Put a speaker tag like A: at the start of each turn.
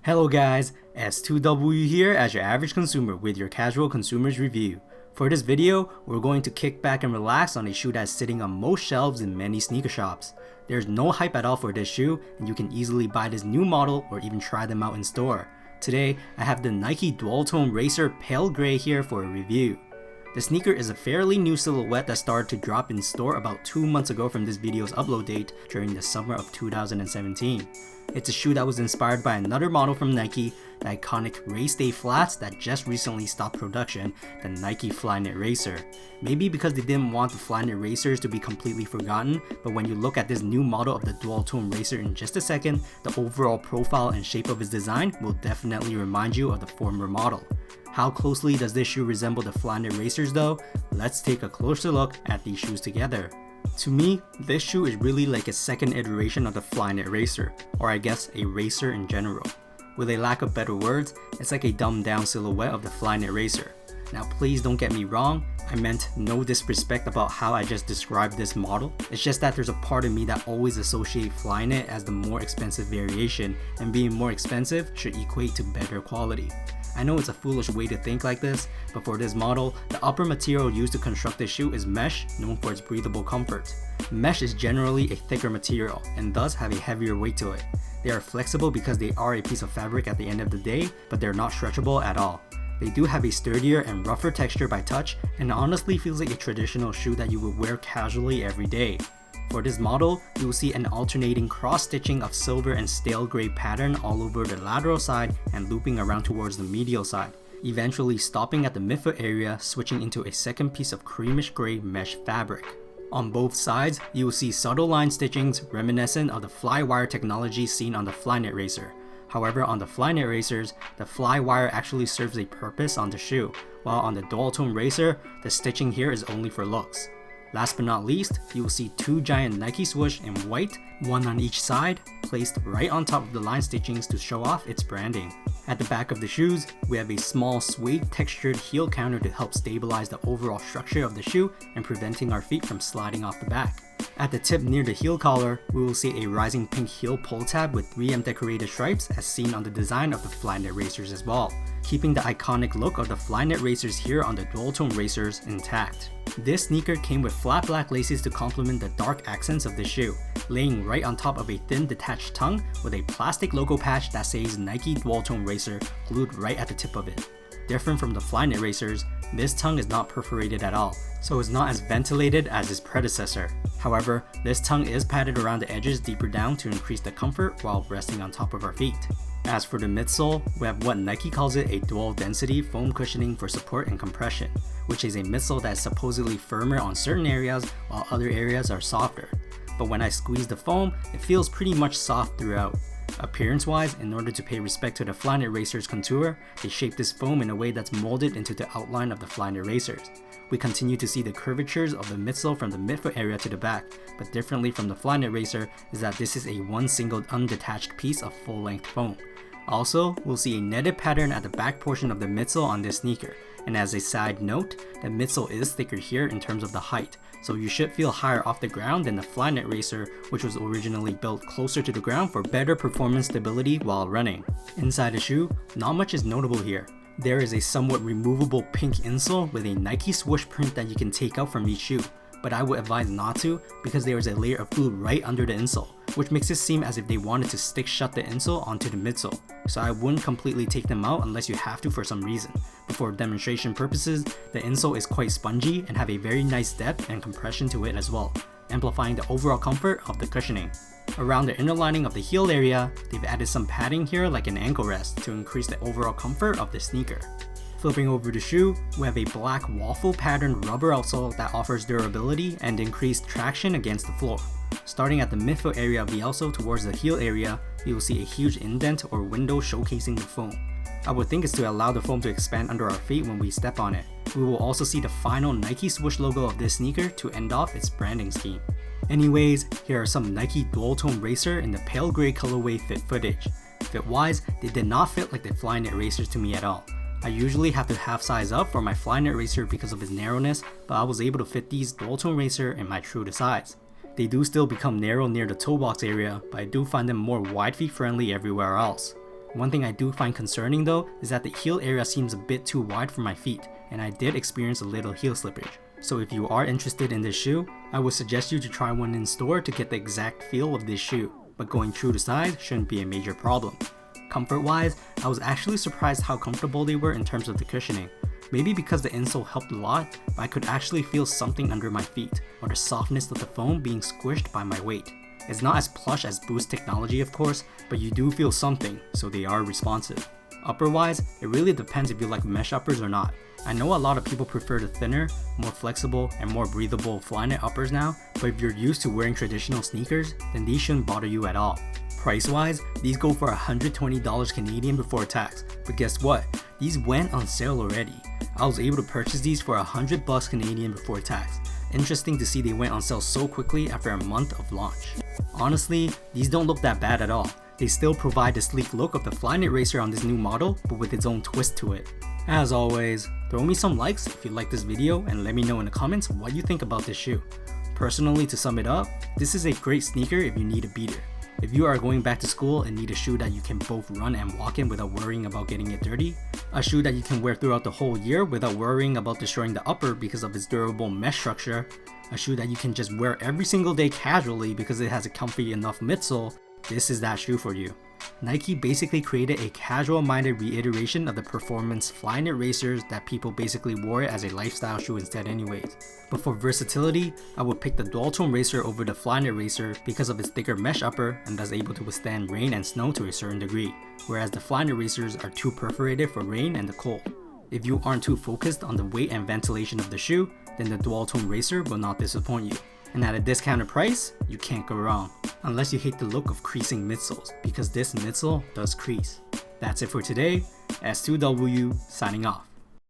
A: Hello guys, S2W here as your average consumer with your casual consumer's review. For this video, we're going to kick back and relax on a shoe that's sitting on most shelves in many sneaker shops. There's no hype at all for this shoe, and you can easily buy this new model or even try them out in store. Today, I have the Nike Dualtone Racer Pale Gray here for a review. The sneaker is a fairly new silhouette that started to drop in store about 2 months ago from this video's upload date during the summer of 2017. It's a shoe that was inspired by another model from Nike, the iconic race day flats that just recently stopped production, the Nike Flyknit Racer. Maybe because they didn't want the Flyknit Racers to be completely forgotten, but when you look at this new model of the Dualtone Racer in just a second, the overall profile and shape of its design will definitely remind you of the former model. How closely does this shoe resemble the Flyknit Racers though? Let's take a closer look at these shoes together. To me, this shoe is really like a second iteration of the Flyknit Racer, or I guess a racer in general. With a lack of better words, it's like a dumbed down silhouette of the Flyknit Racer. Now please don't get me wrong, I meant no disrespect about how I just described this model. It's just that there's a part of me that always associate Flyknit as the more expensive variation, and being more expensive should equate to better quality. I know it's a foolish way to think like this, but for this model, the upper material used to construct this shoe is mesh, known for its breathable comfort. Mesh is generally a thicker material, and thus have a heavier weight to it. They are flexible because they are a piece of fabric at the end of the day, but they're not stretchable at all. They do have a sturdier and rougher texture by touch, and it honestly feels like a traditional shoe that you would wear casually every day. For this model, you will see an alternating cross-stitching of silver and stale gray pattern all over the lateral side and looping around towards the medial side, eventually stopping at the midfoot area, switching into a second piece of creamish gray mesh fabric. On both sides, you will see subtle line stitchings reminiscent of the fly wire technology seen on the Flyknit Racer. However, on the Flyknit Racers, the fly wire actually serves a purpose on the shoe, while on the Dualtone Racer, the stitching here is only for looks. Last but not least, you will see two giant Nike swoosh in white, one on each side, placed right on top of the line stitchings to show off its branding. At the back of the shoes, we have a small suede textured heel counter to help stabilize the overall structure of the shoe and preventing our feet from sliding off the back. At the tip near the heel collar, we will see a rising pink heel pull tab with 3M decorated stripes as seen on the design of the Flyknit Racers as well, keeping the iconic look of the Flyknit Racers here on the Dualtone Racers intact. This sneaker came with flat black laces to complement the dark accents of the shoe, laying right on top of a thin detached tongue with a plastic logo patch that says Nike Dualtone Racer glued right at the tip of it. Different from the Flyknit Racers, this tongue is not perforated at all, so it's not as ventilated as its predecessor. However, this tongue is padded around the edges deeper down to increase the comfort while resting on top of our feet. As for the midsole, we have what Nike calls it a dual density foam cushioning for support and compression, which is a midsole that is supposedly firmer on certain areas while other areas are softer. But when I squeeze the foam, it feels pretty much soft throughout. Appearance wise, in order to pay respect to the Flyknit Racer's contour, they shaped this foam in a way that's molded into the outline of the Flyknit Racers. We continue to see the curvatures of the midsole from the midfoot area to the back, but differently from the Flyknit Racer is that this is a one single undetached piece of full-length foam. Also, we'll see a netted pattern at the back portion of the midsole on this sneaker, and as a side note, the midsole is thicker here in terms of the height, so you should feel higher off the ground than the Flyknit Racer, which was originally built closer to the ground for better performance stability while running. Inside the shoe, not much is notable here. There is a somewhat removable pink insole with a Nike swoosh print that you can take out from each shoe, but I would advise not to because there is a layer of glue right under the insole, which makes it seem as if they wanted to stick shut the insole onto the midsole, so I wouldn't completely take them out unless you have to for some reason. But for demonstration purposes, the insole is quite spongy and have a very nice depth and compression to it as well, amplifying the overall comfort of the cushioning. Around the inner lining of the heel area, they've added some padding here like an ankle rest to increase the overall comfort of the sneaker. Flipping over the shoe, we have a black waffle patterned rubber outsole that offers durability and increased traction against the floor. Starting at the midfoot area of the outsole towards the heel area, you will see a huge indent or window showcasing the foam. I would think it's to allow the foam to expand under our feet when we step on it. We will also see the final Nike swoosh logo of this sneaker to end off its branding scheme. Anyways, here are some Nike Dualtone Racer in the pale gray colorway fit footage. Fit wise, they did not fit like the Flyknit Racers to me at all. I usually have to half size up for my Flyknit Racer because of its narrowness, but I was able to fit these Dualtone Racer in my true to size. They do still become narrow near the toe box area, but I do find them more wide feet friendly everywhere else. One thing I do find concerning though is that the heel area seems a bit too wide for my feet, and I did experience a little heel slippage. So if you are interested in this shoe, I would suggest you to try one in store to get the exact feel of this shoe, but going true to size shouldn't be a major problem. Comfort wise, I was actually surprised how comfortable they were in terms of the cushioning. Maybe because the insole helped a lot, but I could actually feel something under my feet, or the softness of the foam being squished by my weight. It's not as plush as Boost technology of course, but you do feel something, so they are responsive. Upper wise, it really depends if you like mesh uppers or not. I know a lot of people prefer the thinner, more flexible, and more breathable Flyknit uppers now, but if you're used to wearing traditional sneakers, then these shouldn't bother you at all. Price wise, these go for $120 Canadian before tax, but guess what? These went on sale already. I was able to purchase these for $100 Canadian before tax. Interesting to see they went on sale so quickly after a month of launch. Honestly, these don't look that bad at all. They still provide the sleek look of the Flyknit Racer on this new model, but with its own twist to it. As always, throw me some likes if you like this video and let me know in the comments what you think about this shoe. Personally, to sum it up, this is a great sneaker if you need a beater. If you are going back to school and need a shoe that you can both run and walk in without worrying about getting it dirty, a shoe that you can wear throughout the whole year without worrying about destroying the upper because of its durable mesh structure, a shoe that you can just wear every single day casually because it has a comfy enough midsole, this is that shoe for you. Nike basically created a casual-minded reiteration of the performance Flyknit Racers that people basically wore it as a lifestyle shoe instead anyways. But for versatility, I would pick the Dualtone Racer over the Flyknit Racer because of its thicker mesh upper and thus able to withstand rain and snow to a certain degree, whereas the Flyknit Racers are too perforated for rain and the cold. If you aren't too focused on the weight and ventilation of the shoe, then the Dualtone Racer will not disappoint you. And at a discounted price, you can't go wrong. Unless you hate the look of creasing midsoles, because this midsole does crease. That's it for today. S2W signing off.